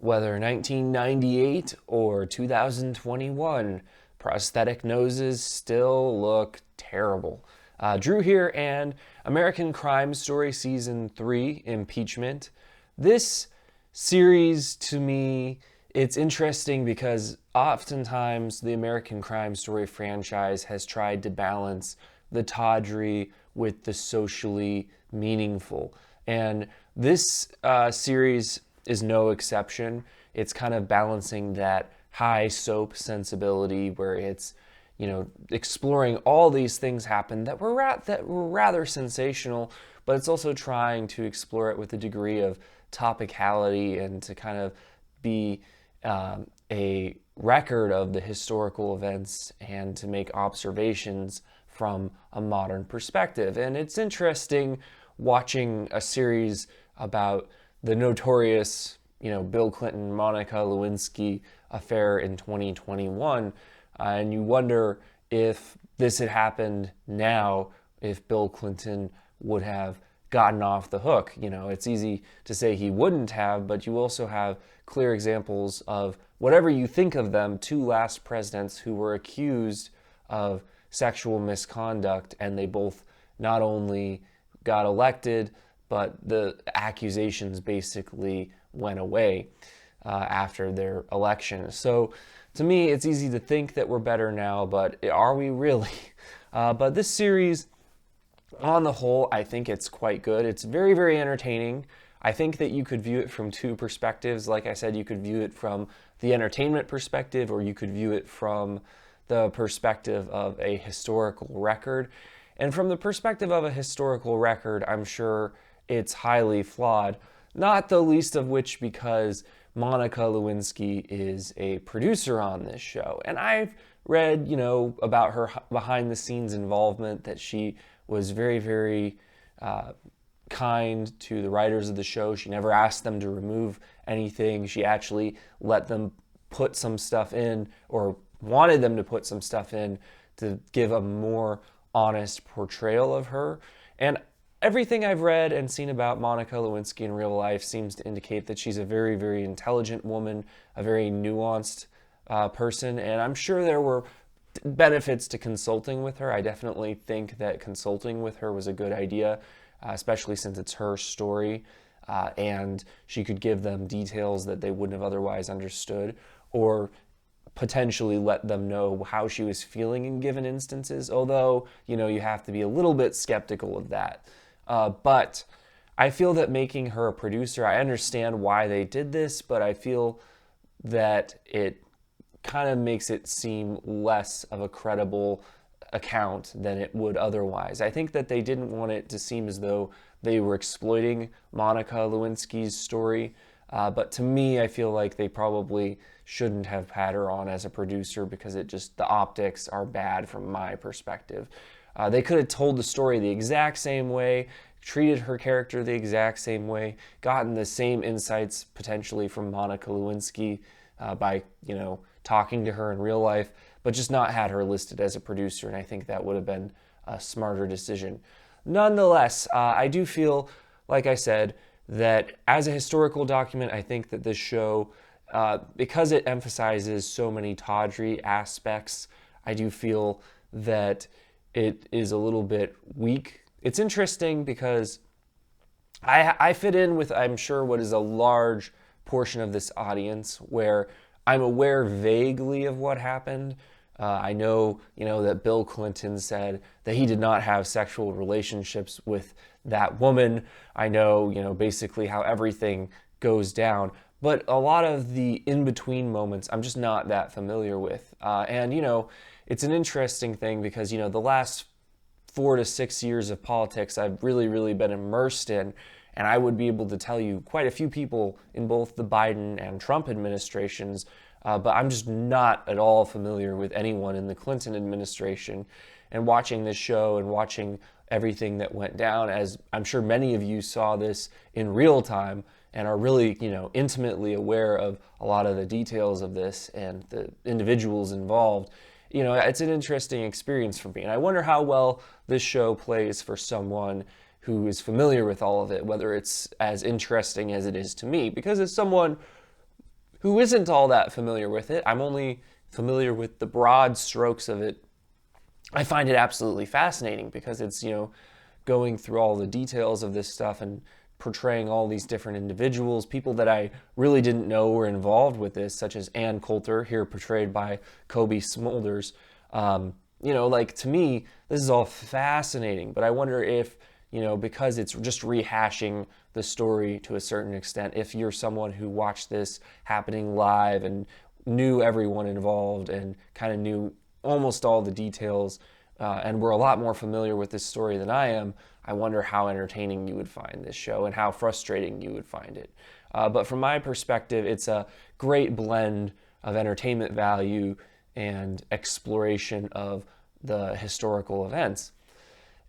Whether 1998 or 2021, prosthetic noses still look terrible. Drew here, and American Crime Story Season 3, Impeachment. This series, to me, it's interesting because oftentimes the American Crime Story franchise has tried to balance the tawdry with the socially meaningful. And this series is no exception. It's kind of balancing that high soap sensibility where it's, exploring all these things happen that were rather sensational, but it's also trying to explore it with a degree of topicality and to kind of be a record of the historical events and to make observations from a modern perspective. And it's interesting watching a series about the notorious, Bill Clinton, Monica Lewinsky affair in 2021. And you wonder if this had happened now, if Bill Clinton would have gotten off the hook. It's easy to say he wouldn't have, but you also have clear examples of whatever you think of them, two last presidents who were accused of sexual misconduct, and they both not only got elected, but the accusations basically went away after their election. So to me, it's easy to think that we're better now, but are we really? But this series, on the whole, I think it's quite good. It's very, very entertaining. I think that you could view it from two perspectives. Like I said, you could view it from the entertainment perspective, or you could view it from the perspective of a historical record. And from the perspective of a historical record, I'm sure it's highly flawed, not the least of which because Monica Lewinsky is a producer on this show. And I've read, about her behind the scenes involvement, that she was very, very kind to the writers of the show. She never asked them to remove anything. She actually let them put some stuff in, or wanted them to put some stuff in to give a more honest portrayal of her. And everything I've read and seen about Monica Lewinsky in real life seems to indicate that she's a very, very intelligent woman, a very nuanced person, and I'm sure there were benefits to consulting with her. I definitely think that consulting with her was a good idea, especially since it's her story, and she could give them details that they wouldn't have otherwise understood, or potentially let them know how she was feeling in given instances, although, you have to be a little bit skeptical of that. But I feel that making her a producer, I understand why they did this, but I feel that it kind of makes it seem less of a credible account than it would otherwise. I think that they didn't want it to seem as though they were exploiting Monica Lewinsky's story, but to me, I feel like they probably shouldn't have had her on as a producer because the optics are bad from my perspective. They could have told the story the exact same way, treated her character the exact same way, gotten the same insights potentially from Monica Lewinsky by, talking to her in real life, but just not had her listed as a producer, and I think that would have been a smarter decision. Nonetheless, I do feel, like I said, that as a historical document, I think that this show, because it emphasizes so many tawdry aspects, I do feel that it is a little bit weak. It's interesting because I fit in with, I'm sure, what is a large portion of this audience where I'm aware vaguely of what happened. I know, that Bill Clinton said that he did not have sexual relationships with that woman. I know, basically how everything goes down. But a lot of the in-between moments, I'm just not that familiar with. And, it's an interesting thing because, the last 4 to 6 years of politics I've really, really been immersed in. And I would be able to tell you quite a few people in both the Biden and Trump administrations, but I'm just not at all familiar with anyone in the Clinton administration. And watching this show and watching everything that went down, as I'm sure many of you saw this in real time and are really, intimately aware of a lot of the details of this and the individuals involved, it's an interesting experience for me. And I wonder how well this show plays for someone who is familiar with all of it, whether it's as interesting as it is to me. Because as someone who isn't all that familiar with it, I'm only familiar with the broad strokes of it, I find it absolutely fascinating because it's, going through all the details of this stuff and portraying all these different individuals, people that I really didn't know were involved with this, such as Ann Coulter, here portrayed by Cobie Smulders. To me, this is all fascinating, but I wonder if, because it's just rehashing the story to a certain extent, if you're someone who watched this happening live and knew everyone involved and kind of knew almost all the details, and were a lot more familiar with this story than I am, I wonder how entertaining you would find this show and how frustrating you would find it. But from my perspective, it's a great blend of entertainment value and exploration of the historical events.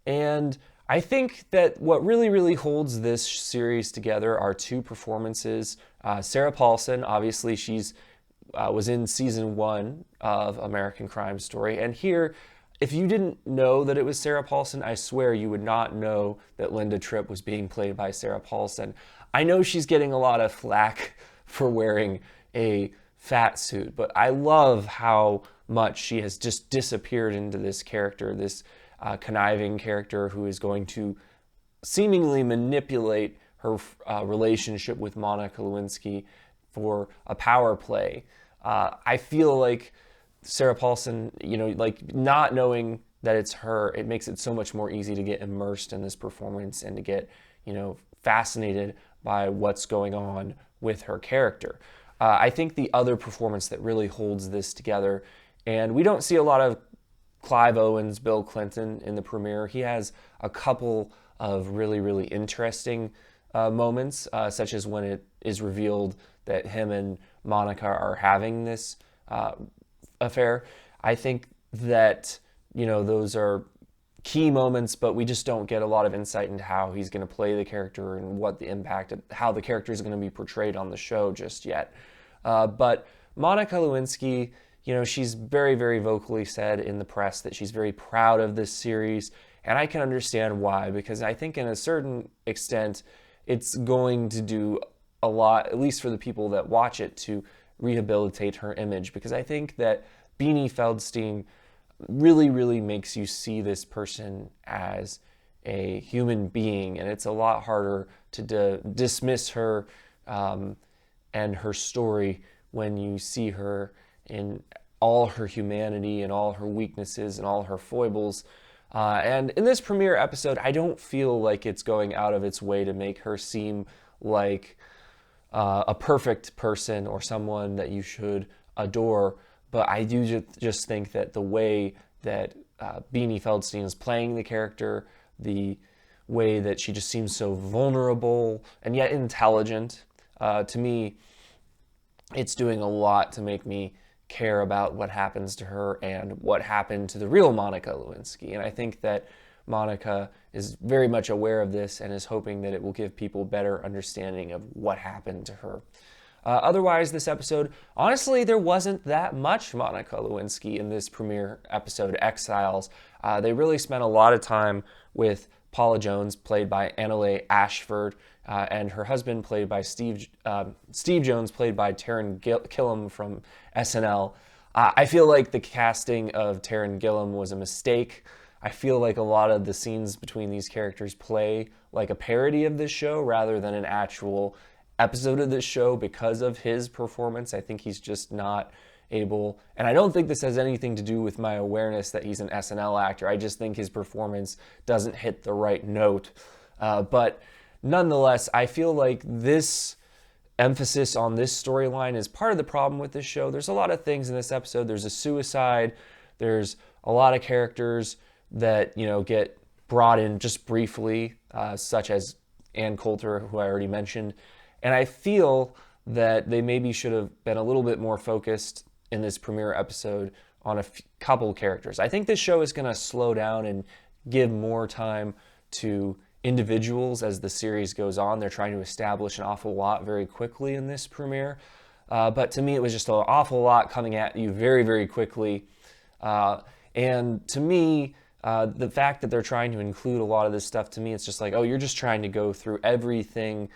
And I think that what really, really holds this series together are two performances. Sarah Paulson, obviously she's was in season 1 of American Crime Story, and here, if you didn't know that it was Sarah Paulson, I swear you would not know that Linda Tripp was being played by Sarah Paulson. I know she's getting a lot of flack for wearing a fat suit, but I love how much she has just disappeared into this character, this conniving character who is going to seemingly manipulate her relationship with Monica Lewinsky for a power play. I feel like Sarah Paulson, not knowing that it's her, it makes it so much more easy to get immersed in this performance and to get, fascinated by what's going on with her character. I think the other performance that really holds this together, and we don't see a lot of Clive Owen's Bill Clinton in the premiere. He has a couple of really, really interesting moments, such as when it is revealed that him and Monica are having this affair. I think that, those are key moments, but we just don't get a lot of insight into how he's going to play the character and what the impact of how the character is going to be portrayed on the show just yet. But Monica Lewinsky, she's very, very vocally said in the press that she's very proud of this series, and I can understand why, because I think in a certain extent it's going to do a lot, at least for the people that watch it, to rehabilitate her image, because I think that Beanie Feldstein really, really makes you see this person as a human being, and it's a lot harder to dismiss her and her story when you see her in all her humanity and all her weaknesses and all her foibles. And in this premiere episode, I don't feel like it's going out of its way to make her seem like a perfect person or someone that you should adore, but I do just think that the way that Beanie Feldstein is playing the character, the way that she just seems so vulnerable and yet intelligent, to me, it's doing a lot to make me care about what happens to her and what happened to the real Monica Lewinsky. And I think that Monica is very much aware of this and is hoping that it will give people better understanding of what happened to her. Otherwise, this episode, honestly, there wasn't that much Monica Lewinsky in this premiere episode, Exiles. They really spent a lot of time with Paula Jones, played by Annaleigh Ashford, and her husband, played by Steve Jones, played by Taran Killam from SNL. I feel like the casting of Taran Killam was a mistake. I feel like a lot of the scenes between these characters play like a parody of this show rather than an actual episode of this show because of his performance. I think he's just not able, and I don't think this has anything to do with my awareness that he's an SNL actor. I just think his performance doesn't hit the right note. But nonetheless, I feel like this emphasis on this storyline is part of the problem with this show. There's a lot of things in this episode. There's a suicide. There's a lot of characters that, get brought in just briefly, such as Ann Coulter, who I already mentioned. And I feel that they maybe should have been a little bit more focused in this premiere episode on a couple characters. I think this show is going to slow down and give more time to individuals as the series goes on. They're trying to establish an awful lot very quickly in this premiere. But to me, it was just an awful lot coming at you very, very quickly. And to me, the fact that they're trying to include a lot of this stuff, to me, it's just like, oh, you're just trying to go through everything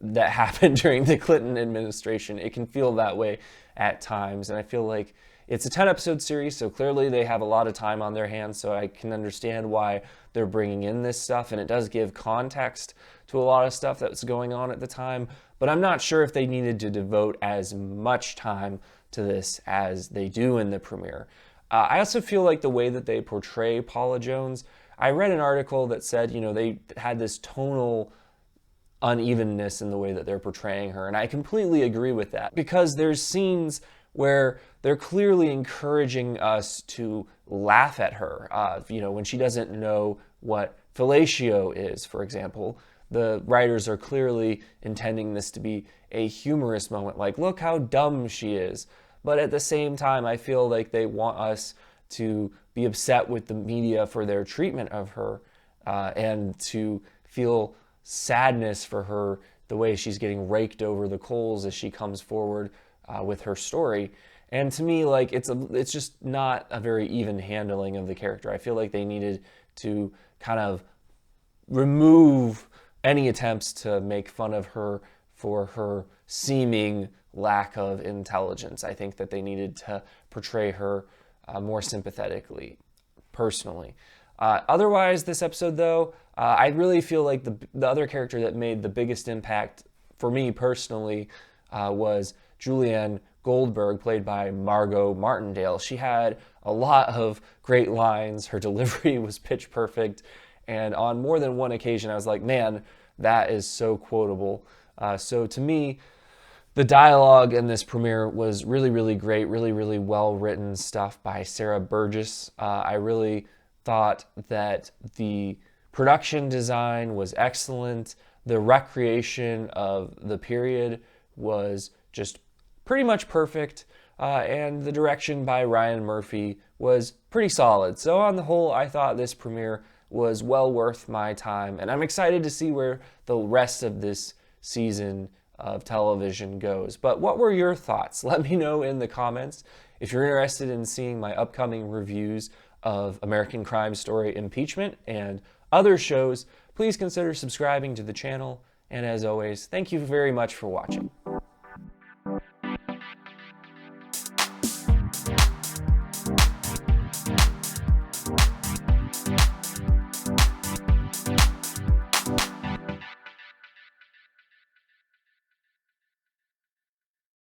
that happened during the Clinton administration. It can feel that way at times, and I feel like it's a 10-episode series, so clearly they have a lot of time on their hands, so I can understand why they're bringing in this stuff, and it does give context to a lot of stuff that's going on at the time, but I'm not sure if they needed to devote as much time to this as they do in the premiere. I also feel like the way that they portray Paula Jones, I read an article that said, they had this tonal unevenness in the way that they're portraying her, and I completely agree with that, because there's scenes where they're clearly encouraging us to laugh at her. When she doesn't know what fellatio is, for example, the writers are clearly intending this to be a humorous moment, like, look how dumb she is. But at the same time, I feel like they want us to be upset with the media for their treatment of her, and to feel sadness for her, the way she's getting raked over the coals as she comes forward with her story. And to me, like, it's just not a very even handling of the character. I feel like they needed to kind of remove any attempts to make fun of her for her seeming lack of intelligence. I think that they needed to portray her more sympathetically, personally. Otherwise, this episode, though, I really feel like the other character that made the biggest impact for me personally was Julianne Goldberg, played by Margo Martindale. She had a lot of great lines. Her delivery was pitch perfect. And on more than one occasion, I was like, man, that is so quotable. So to me, the dialogue in this premiere was really, really great, really, really well-written stuff by Sarah Burgess. I really thought that the production design was excellent. The recreation of the period was just pretty much perfect. And the direction by Ryan Murphy was pretty solid. So on the whole, I thought this premiere was well worth my time. And I'm excited to see where the rest of this season of television goes. But what were your thoughts? Let me know in the comments. If you're interested in seeing my upcoming reviews of American Crime Story Impeachment and other shows, please consider subscribing to the channel. And as always, thank you very much for watching.